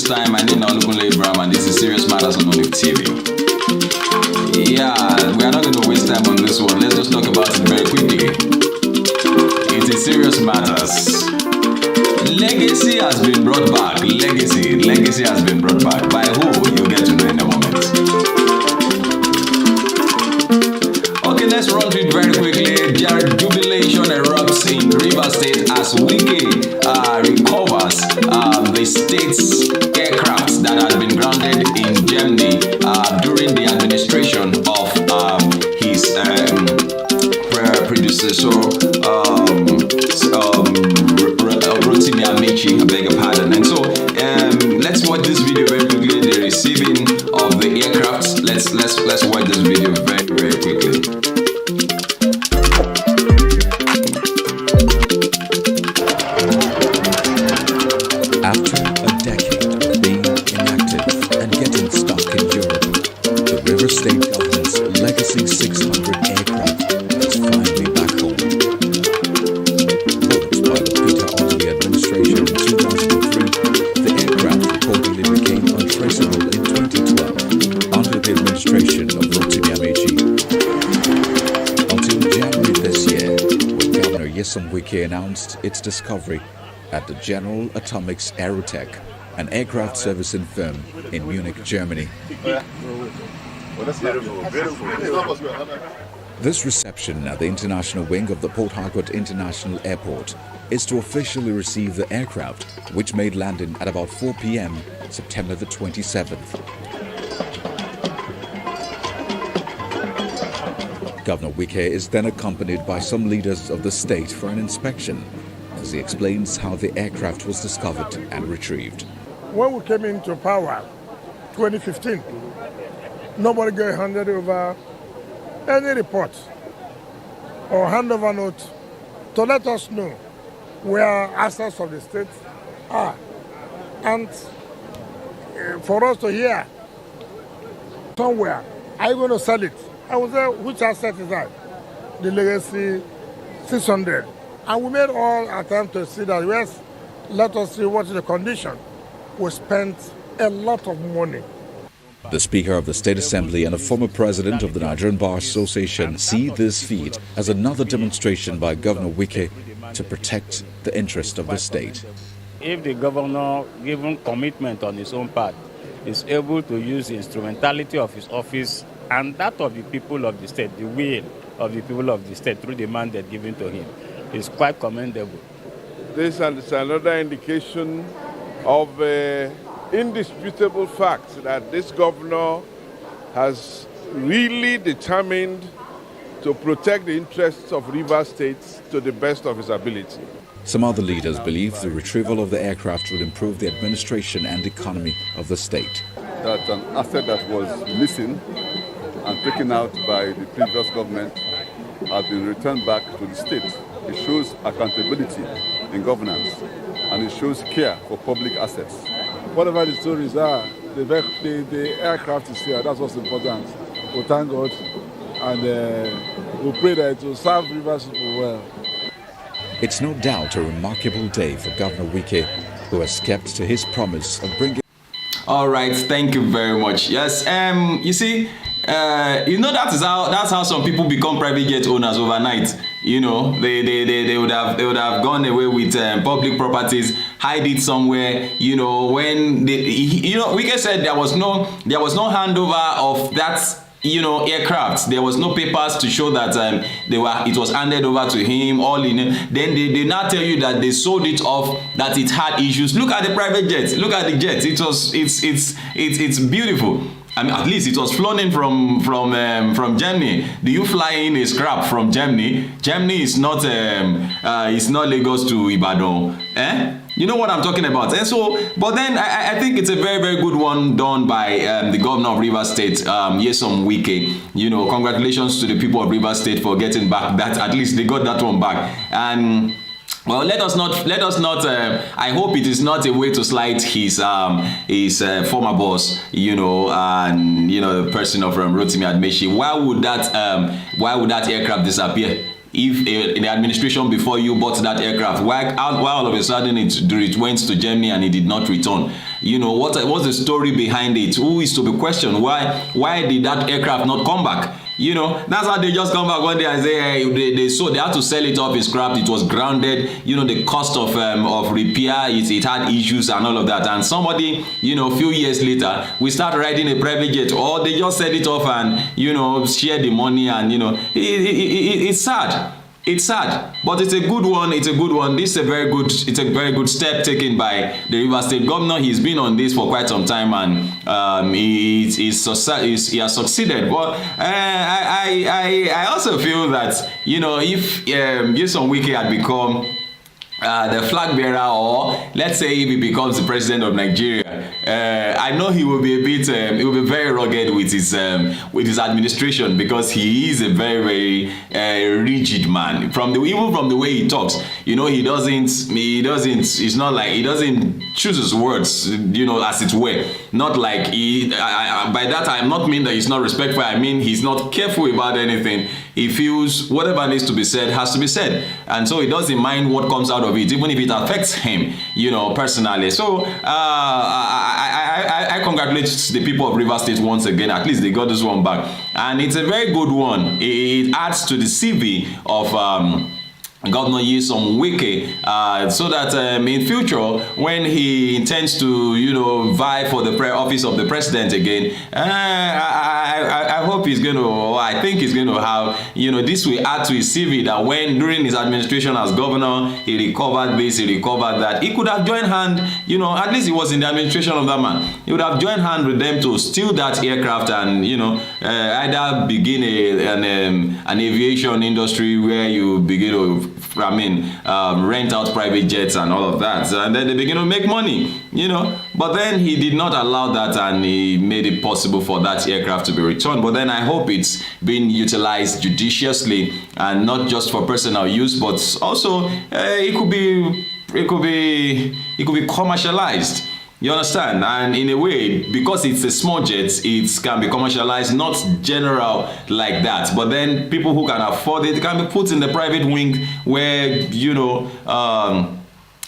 waste time. My name is Olukunle Abraham and this is Serious Matters on Olive TV. Yeah, we are not going to waste time on this one. Let's just talk about it very quickly. It is Serious Matters. Legacy has been brought back. Legacy has been brought back. By who? You'll get to know in a moment. Okay, let's run through it very quickly. Jubilation erupts in Rivers State as Wike recovers the state's aircraft that had been grounded in Germany during the administration of his predecessor, Rotimi Amici, I beg your pardon. And so let's watch this video very quickly. The receiving of the aircraft. Let's watch this video very quickly. After a decade of being inactive and getting stuck in Europe, the River State government's legacy 600 aircraft is finally back home. Built by the Peter Otley administration in 2003, the aircraft reportedly became untraceable in 2012 under the administration of Rotimi Amici. Until January this year, when Governor Wike announced its discovery at the General Atomics Aerotech, an aircraft servicing firm in Munich, Germany. This reception at the international wing of the Port Harcourt International Airport is to officially receive the aircraft, which made landing at about 4 p.m. September the 27th. Governor Wike is then accompanied by some leaders of the state for an inspection, as he explains how the aircraft was discovered and retrieved. When we came into power, 2015, nobody got handed over any report or handover note to let us know where assets of the state are. And for us to hear somewhere, are you going to sell it? I would say, which asset is that? The legacy 600. And we made all attempts to see that, yes, let us see what is the condition. We spent a lot of money. The Speaker of the State Assembly and a former president of the Nigerian Bar Association see this feat as another demonstration by Governor Wike to protect the interest of the state. If the governor, given commitment on his own part, is able to use the instrumentality of his office and that of the people of the state, the will of the people of the state through the mandate given to him, is quite commendable. This is another indication of indisputable fact that this governor has really determined to protect the interests of Rivers State to the best of his ability. Some other leaders believe the retrieval of the aircraft will improve the administration and economy of the state. That an asset that was missing and taken out by the previous government has been returned back to the state. It shows accountability in governance and it shows care for public assets. Whatever the stories are, the aircraft is here. That's what's important. We thank God and we pray that it will serve Rivers people well. It's no doubt a remarkable day for Governor Wike, who has kept to his promise of bringing... All right, thank you very much. Yes, you see, that's how some people become private jet owners overnight. You know, they would have gone away with public properties, hide it somewhere. You know, when Wike said there was no handover of that. Aircraft. There was no papers to show that it was handed over to him. Then they now tell you that they sold it off, that it had issues. Look at the private jets. Look at the jets. It's beautiful. I mean, at least it was flown in from Germany. Do you fly in a scrap from Germany? Germany is not Lagos to Ibadan. You know what I'm talking about. And so, but then I think it's a very good one done by the governor of Rivers State, Nyesom Wike. Congratulations to the people of Rivers State for getting back that. At least they got that one back. And well, let us not. I hope it is not a way to slight his former boss, and the person of Rotimi Amici. Why would that aircraft disappear? if the administration before you bought that aircraft, why all of a sudden it went to Germany and it did not return? You know, what's the story behind it? Who is to be questioned? Why did that aircraft not come back? You know, that's how they just come back one day and say, hey, they had to sell it off, it's scrapped, it was grounded, you know, the cost of repair, it had issues and all of that. And somebody, you know, a few years later, we start riding a private jet, or they just sell it off and, you know, share the money, and, you know, it's sad. It's sad, but it's a good one. It's a good one. It's a very good step taken by the Rivers State governor. He's been on this for quite some time, and he has succeeded. But I also feel that, you know, if Jason Wike had become the flag bearer, or let's say if he becomes the president of Nigeria, I know he will be he will be very rugged with his administration, because he is a very rigid man. Even from the way he talks, you know, he doesn't choose his words, you know, as it were. Not like by that I not mean that he's not respectful. I mean he's not careful about anything. He feels whatever needs to be said has to be said, and so he doesn't mind what comes out of it, even if it affects him, you know, personally. So I congratulate the people of Rivers State once again. At least they got this one back, and it's a very good one. It adds to the CV of Governor Nyesom Wike, so that in future, when he intends to, you know, vie for the office of the president again, I hope he's going to, or I think he's going to have, you know, this will add to his CV, that when during his administration as governor, he recovered this, he recovered that. He could have joined hand, you know, at least he was in the administration of that man. He would have joined hand with them to steal that aircraft and, you know, either begin an aviation industry where you begin to, rent out private jets and all of that, and then they begin to make money, you know. But then he did not allow that, and he made it possible for that aircraft to be returned. But then I hope it's being utilized judiciously, and not just for personal use, but also it could be commercialized. You understand? And in a way, because it's a small jet, it can be commercialized, not general like that. But then people who can afford it can be put in the private wing where, you know,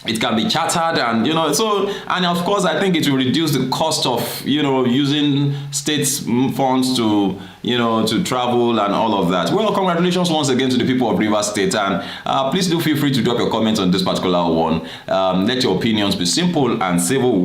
it can be chartered, and, you know, so, and of course I think it will reduce the cost of, you know, using state funds to, you know, to travel and all of that. Well, congratulations once again to the people of Rivers State, and please do feel free to drop your comments on this particular one. Let your opinions be simple and civil.